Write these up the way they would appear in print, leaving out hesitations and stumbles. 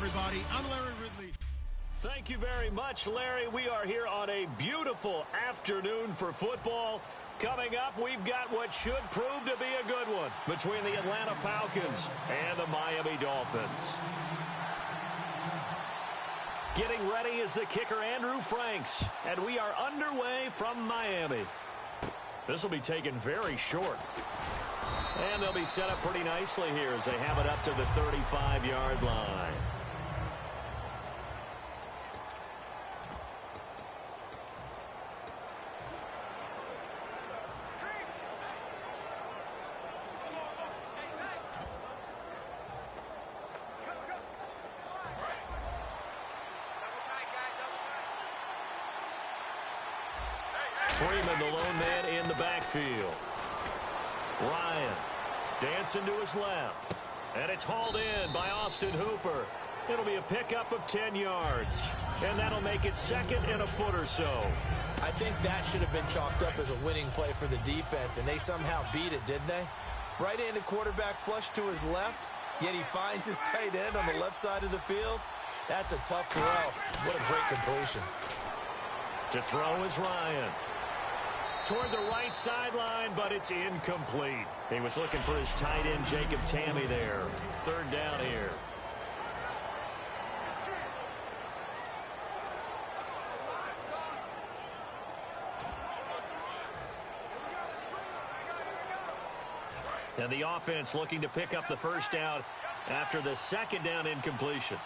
everybody. I'm Larry Ridley. Thank you very much, Larry. We are here on a beautiful afternoon for football. Coming up, we've got what should prove to be a good one between the Atlanta Falcons and the Miami Dolphins. Getting ready is the kicker, Andrew Franks, and we are underway from Miami. This will be taken very short. And they'll be set up pretty nicely here as they have it up to the 35-yard line. Freeman, the lone man in the backfield. Ryan dancing to his left. And it's hauled in by Austin Hooper. It'll be a pickup of 10 yards. And that'll make it second and a foot or so. I think that should have been chalked up as a winning play for the defense, and they somehow beat it, didn't they? Right-handed quarterback flushed to his left, yet he finds his tight end on the left side of the field. That's a tough throw. What a great completion. To throw is Ryan. Toward the right sideline, but it's incomplete. He was looking for his tight end, Jacob Tammy, there. Third down here. And the offense looking to pick up the first down after the second down incompletion.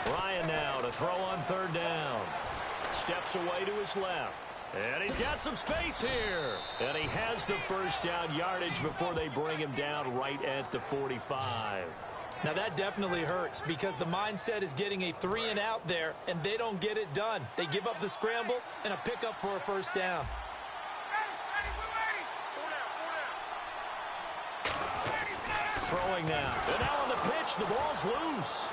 Ryan now to throw on third down. Steps away to his left. And he's got some space here. And he has the first down yardage before they bring him down right at the 45. Now that definitely hurts because the mindset is getting a 3-and-out there, and they don't get it done. They give up the scramble and a pickup for a first down. Throwing now. And now on the pitch, the ball's loose.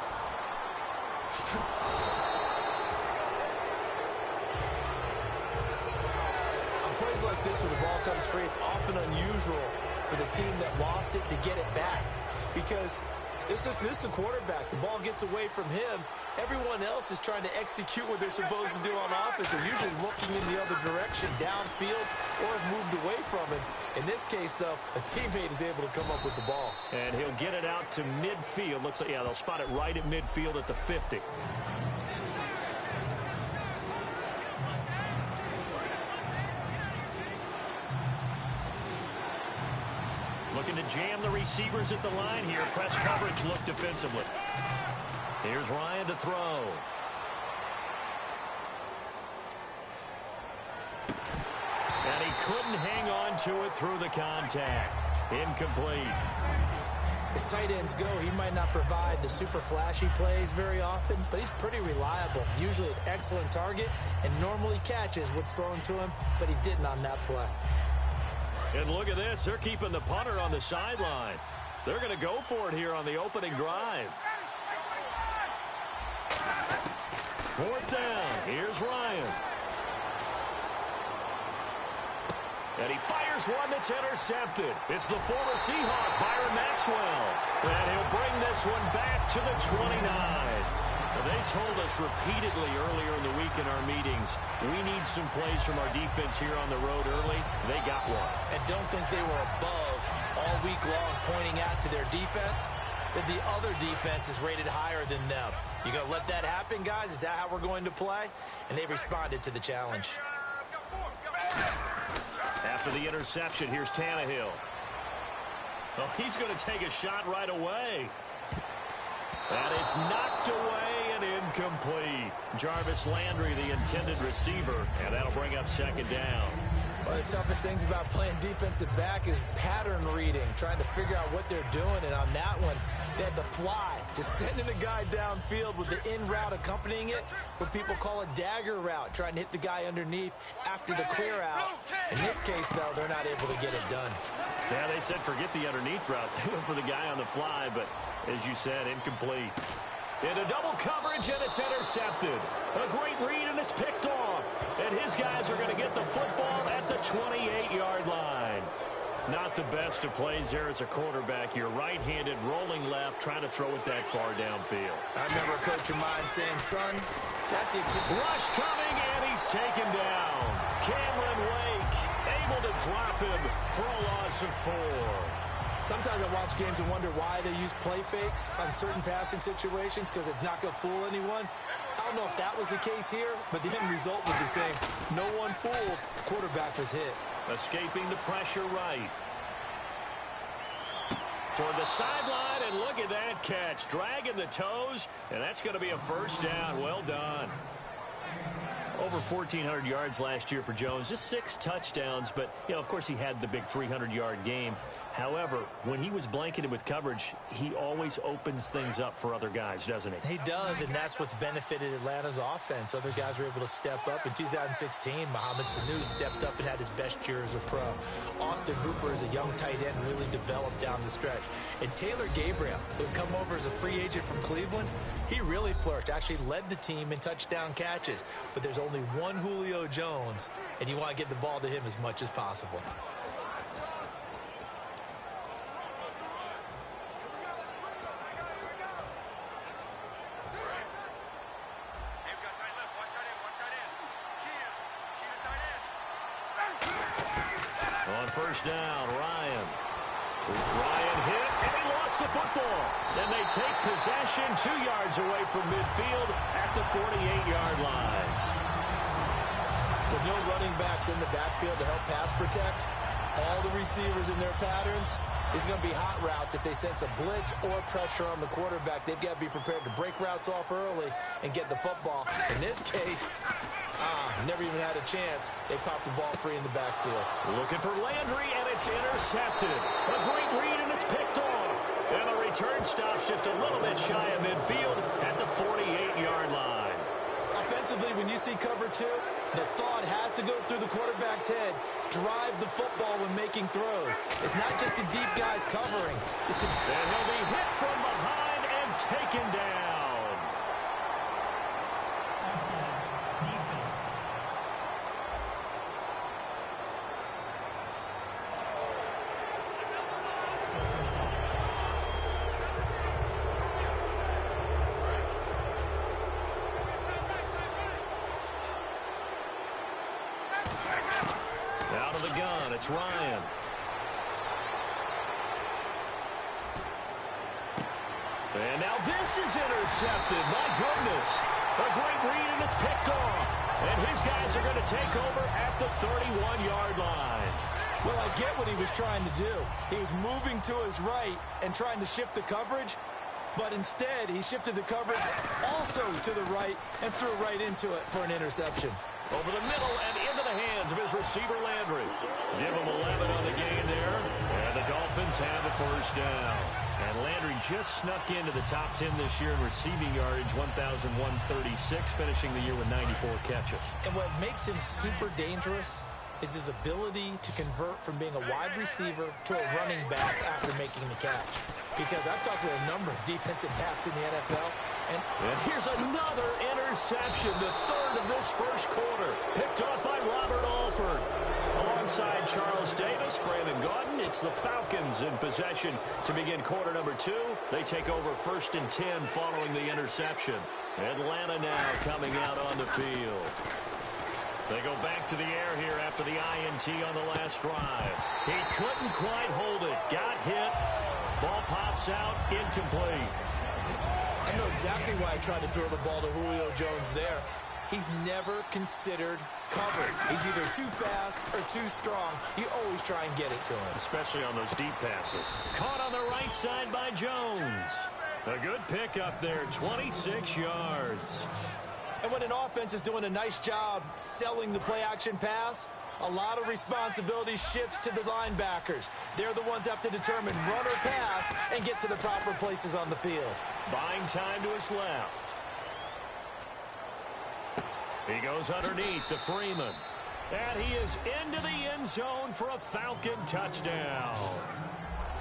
On plays like this where the ball comes free, it's often unusual for the team that lost it to get it back because this is a quarterback. The ball gets away from him. Everyone else is trying to execute what they're supposed to do on offense. They're usually looking in the other direction, downfield, or have moved away from it. In this case, though, a teammate is able to come up with the ball. And he'll get it out to midfield. Looks like, yeah, they'll spot it right at midfield at the 50. Looking to jam the receivers at the line here. Press coverage look defensively. Here's Ryan to throw. And he couldn't hang on to it through the contact. Incomplete. As tight ends go, he might not provide the super flashy plays very often, but he's pretty reliable. Usually an excellent target and normally catches what's thrown to him, but he didn't on that play. And look at this. They're keeping the punter on the sideline. They're going to go for it here on the opening drive. Fourth down. Here's Ryan. And he fires one that's intercepted. It's the former Seahawk, Byron Maxwell. And he'll bring this one back to the 29. Now, they told us repeatedly earlier in the week in our meetings, we need some plays from our defense here on the road early. They got one. And don't think they were above all week long pointing out to their defense that the other defense is rated higher than them. You going to let that happen, guys? Is that how we're going to play? And they responded to the challenge. After the interception, here's Tannehill. Oh, he's going to take a shot right away. And it's knocked away and incomplete. Jarvis Landry, the intended receiver, and that'll bring up second down. One of the toughest things about playing defensive back is pattern reading, trying to figure out what they're doing. And on that one, they had the fly, just sending the guy downfield with the in route accompanying it, what people call a dagger route, trying to hit the guy underneath after the clear out. In this case, though, they're not able to get it done. Yeah, they said forget the underneath route. They went for the guy on the fly, but as you said, incomplete. Into double coverage, and it's intercepted. A great read, and it's picked off. And his guys are going to get the football at the 28-yard line. Not the best of plays there as a quarterback. You're right-handed, rolling left, trying to throw it that far downfield. I remember a coach of mine saying, son, that's the rush coming, and he's taken down. Cameron Wake able to drop him for a loss of 4. Sometimes I watch games and wonder why they use play fakes on certain passing situations because it's not going to fool anyone. I don't know if that was the case here, but the end result was the same. No one fooled. Quarterback was hit. Escaping the pressure right. Toward the sideline, and look at that catch. Dragging the toes, and that's going to be a first down. Well done. Over 1,400 yards last year for Jones. Just 6 touchdowns, but, you know, of course he had the big 300-yard game. However, when he was blanketed with coverage, he always opens things up for other guys, doesn't he? He does, and that's what's benefited Atlanta's offense. Other guys were able to step up. In 2016, Mohamed Sanu stepped up and had his best year as a pro. Austin Hooper, as a young tight end, really developed down the stretch. And Taylor Gabriel, who had come over as a free agent from Cleveland, he really flourished, actually led the team in touchdown catches. But there's only one Julio Jones, and you want to get the ball to him as much as possible. First down, Ryan. Ryan hit, and he lost the football. And they take possession 2 yards away from midfield at the 48-yard line. With no running backs in the backfield to help pass protect, all the receivers in their patterns, it's going to be hot routes. If they sense a blitz or pressure on the quarterback, they've got to be prepared to break routes off early and get the football. In this case, never even had a chance. They popped the ball free in the backfield. Looking for Landry, and it's intercepted. A great read, and it's picked off. And the return stops just a little bit shy of midfield at the 48-yard line. Offensively, when you see cover 2, the thought has to go through the quarterback's head. Drive the football when making throws. It's not just the deep guys covering. And he'll be hit from behind and taken down. Defense. Still first down. Out of the gun, it's Ryan. And now this is intercepted. My goodness. A great read, and it's picked off. And his guys are going to take over at the 31-yard line. Well, I get what he was trying to do. He was moving to his right and trying to shift the coverage, but instead he shifted the coverage also to the right and threw right into it for an interception. Over the middle and into the hands of his receiver, Landry. Give him 11 on the game there, and the Dolphins have a first down. And Landry just snuck into the top 10 this year in receiving yardage, 1,136, finishing the year with 94 catches. And what makes him super dangerous is his ability to convert from being a wide receiver to a running back after making the catch. Because I've talked with a number of defensive backs in the NFL, and here's another interception, the third of this first quarter. Picked off by Robert Alford. Alongside Charles Davis, Brandon Gaudin, it's the Falcons in possession to begin quarter number 2. They take over 1st and 10 following the interception. Atlanta now coming out on the field. They go back to the air here after the INT on the last drive. He couldn't quite hold it. Got hit. Ball pops out, incomplete. I know exactly why I tried to throw the ball to Julio Jones there. He's never considered covered. He's either too fast or too strong. You always try and get it to him. Especially on those deep passes. Caught on the right side by Jones. A good pickup there, 26 yards. And when an offense is doing a nice job selling the play-action pass, a lot of responsibility shifts to the linebackers. They're the ones that have to determine run or pass and get to the proper places on the field. Buying time to his left. He goes underneath to Freeman. And he is into the end zone for a Falcon touchdown.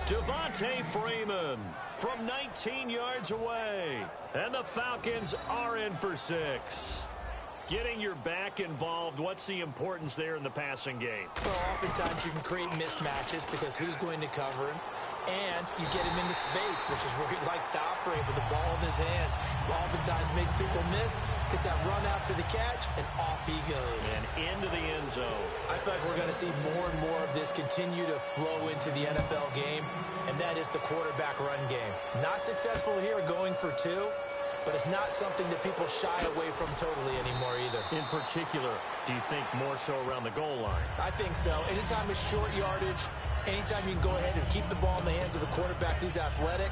Devontae Freeman from 19 yards away. And the Falcons are in for 6. Getting your back involved, what's the importance there in the passing game? Well, oftentimes you can create mismatches because who's going to cover him? And you get him into space, which is where he likes to operate with the ball in his hands. Oftentimes makes people miss, gets that run after the catch, and off he goes. And into the end zone. I feel like we're going to see more and more of this continue to flow into the NFL game, and that is the quarterback run game. Not successful here going for two, but it's not something that people shy away from totally anymore either. In particular, do you think more so around the goal line? I think so. Anytime it's short yardage, anytime you can go ahead and keep the ball in the hands of the quarterback who's athletic,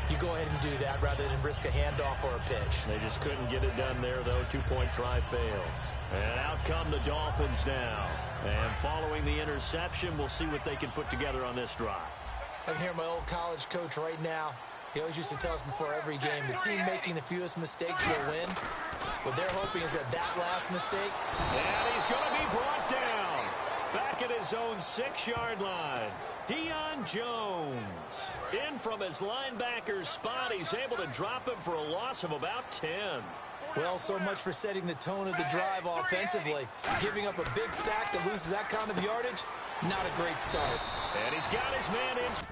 you go ahead and do that rather than risk a handoff or a pitch. They just couldn't get it done there, though. 2-point try fails. And out come the Dolphins now. And following the interception, we'll see what they can put together on this drive. I can hear my old college coach right now. He always used to tell us before every game, the team making the fewest mistakes will win. What they're hoping is that last mistake. And he's going to be brought down. Back at his own 6-yard line. Deion Jones. In from his linebacker's spot. He's able to drop him for a loss of about 10. Well, so much for setting the tone of the drive offensively. Giving up a big sack that loses that kind of yardage, not a great start. And he's got his man in.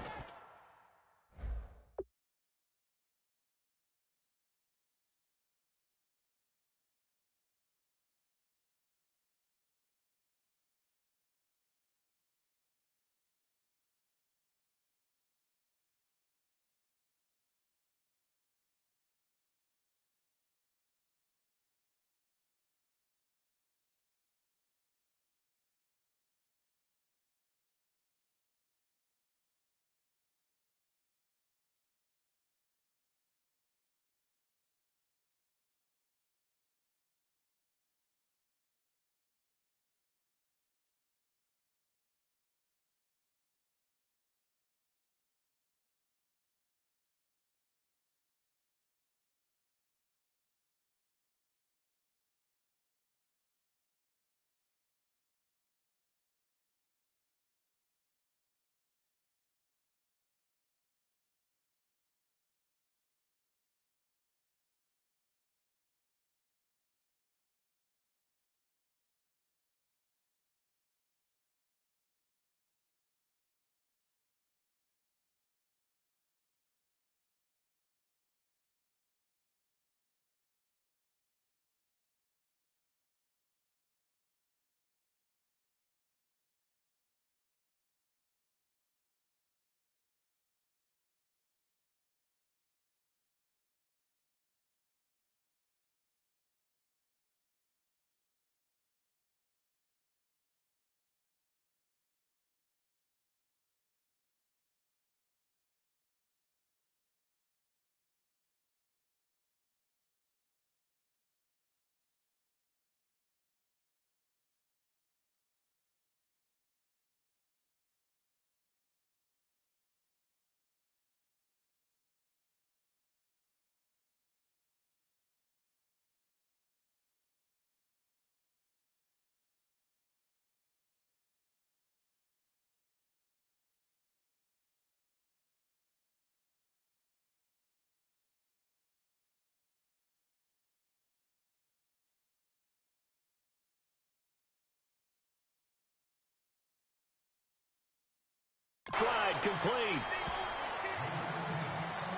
Slide complete.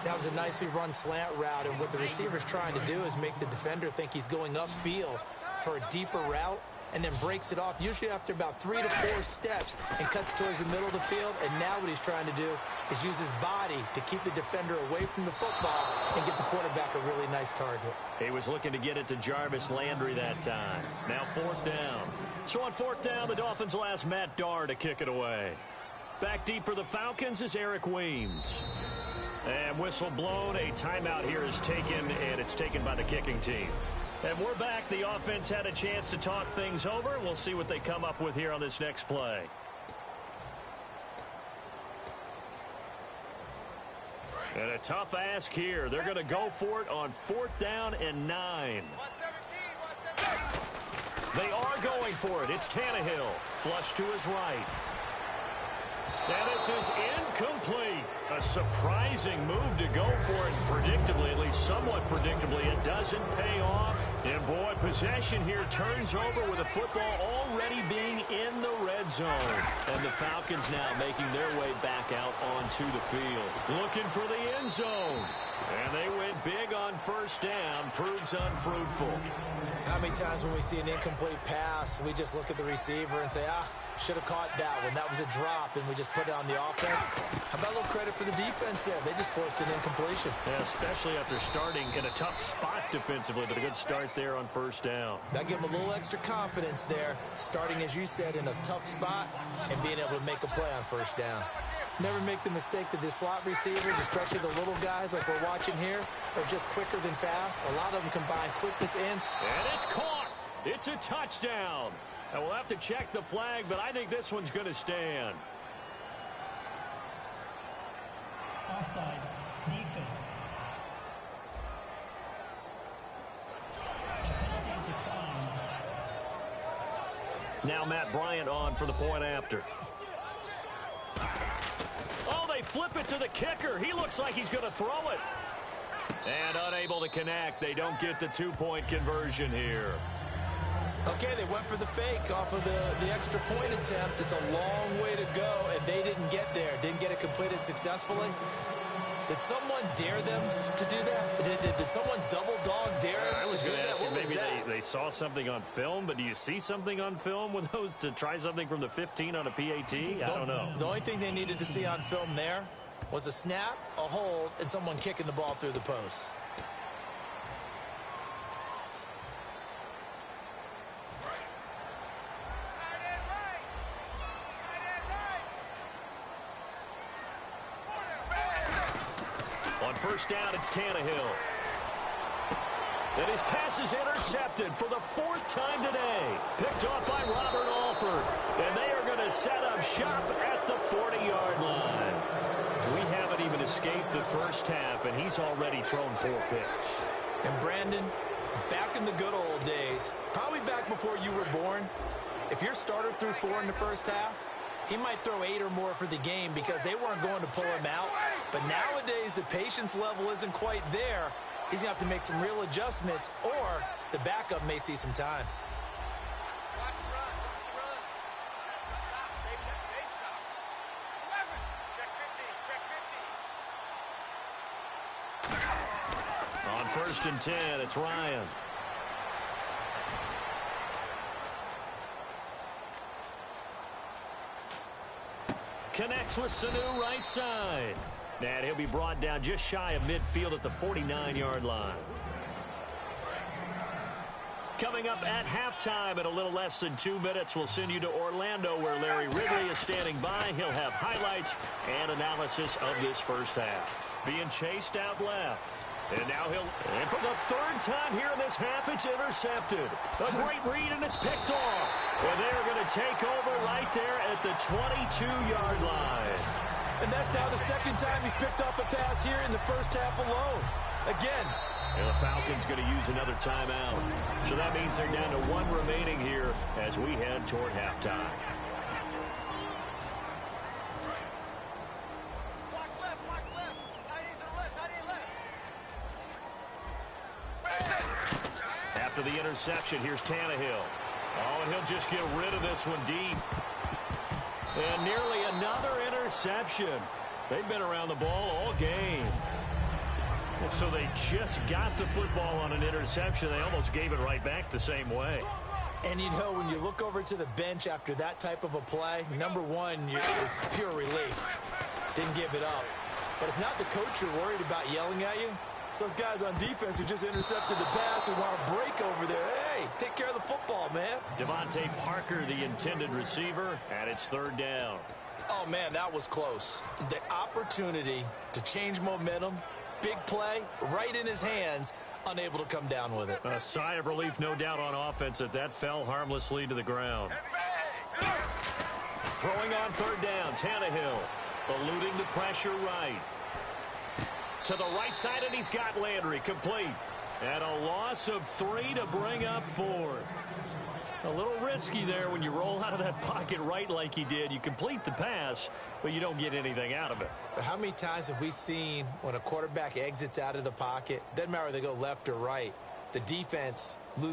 That was a nicely run slant route, and what the receiver's trying to do is make the defender think he's going upfield for a deeper route, and then breaks it off, usually after about 3 to 4 steps, and cuts towards the middle of the field. And now what he's trying to do is use his body to keep the defender away from the football and get the quarterback a really nice target. He was looking to get it to Jarvis Landry that time. Now 4th down. So on 4th down, the Dolphins will ask Matt Darr to kick it away. Back deep for the Falcons is Eric Weems. And whistle blown, a timeout here is taken, and it's taken by the kicking team. And we're back. The offense had a chance to talk things over. We'll see what they come up with here on this next play. And a tough ask here. They're going to go for it on 4th down and 9. They are going for it. It's Tannehill. Flush to his right. And this is incomplete. A surprising move to go for it. Predictably, at least somewhat predictably, it doesn't pay off. And boy, possession here turns over with the football already being in the red zone. And the Falcons now making their way back out onto the field. Looking for the end zone. And they went big on first down. Proves unfruitful. How many times when we see an incomplete pass, we just look at the receiver and say, should have caught that one. That was a drop, and we just put it on the offense. How about a little credit for the defense there? They just forced an incompletion. Yeah, especially after starting in a tough spot defensively, but a good start there on first down. That gave them a little extra confidence there, starting, as you said, in a tough spot and being able to make a play on first down. Never make the mistake that the slot receivers, especially the little guys like we're watching here, are just quicker than fast. A lot of them combine quickness and it's caught. It's a touchdown. And we'll have to check the flag, but I think this one's going to stand. Offside. Defense. The penalty is declined. Now Matt Bryant on for the point after. Oh, they flip it to the kicker. He looks like he's going to throw it. And unable to connect. They don't get the two-point conversion here. Okay, they went for the fake off of the extra point attempt. It's a long way to go, and they didn't get there. Didn't get it completed successfully. Did someone dare them to do that? Did someone double dog dare them to do that? What was maybe that? they saw something on film, but do you see something on film with those to try something from the 15 on a PAT? I don't know. The only thing they needed to see on film there was a snap, a hold, and someone kicking the ball through the post. On first down, it's Tannehill. And his pass is intercepted for the fourth time today. Picked off by Robert Alford. And they are going to set up shop at the 40-yard line. We haven't even escaped the first half, and he's already thrown 4 picks. And Brandon, back in the good old days, probably back before you were born, if your starter threw 4 in the first half, he might throw 8 or more for the game because they weren't going to pull him out. But nowadays, the patience level isn't quite there. He's going to have to make some real adjustments, or the backup may see some time. On first and 10, it's Ryan. Connects with Sanu right side. And he'll be brought down just shy of midfield at the 49-yard line. Coming up at halftime in a little less than 2 minutes, we'll send you to Orlando where Larry Ridley is standing by. He'll have highlights and analysis of this first half. Being chased out left. And now and for the third time here in this half, it's intercepted. A great read, and it's picked off. And they're going to take over right there at the 22-yard line. And that's now the second time he's picked off a pass here in the first half alone. Again. And the Falcons going to use another timeout. So that means they're down to 1 remaining here as we head toward halftime. After the interception, here's Tannehill. Oh, and he'll just get rid of this one deep. And nearly another interception. They've been around the ball all game. So they just got the football on an interception. They almost gave it right back the same way. And you know, when you look over to the bench after that type of a play, number one is pure relief. Didn't give it up. But it's not the coach you're worried about yelling at you. It's those guys on defense who just intercepted the pass and want to break over there. Hey, take care of the football, man. Devontae Parker, the intended receiver, and it's third down. Oh, man, that was close. The opportunity to change momentum, big play, right in his hands, unable to come down with it. A sigh of relief, no doubt, on offense that fell harmlessly to the ground. Throwing on third down, Tannehill, eluding the pressure right. To the right side, and he's got Landry complete. And a loss of 3 to bring up 4. A little risky there when you roll out of that pocket right like he did. You complete the pass, but you don't get anything out of it. But how many times have we seen when a quarterback exits out of the pocket, doesn't matter whether they go left or right, the defense loses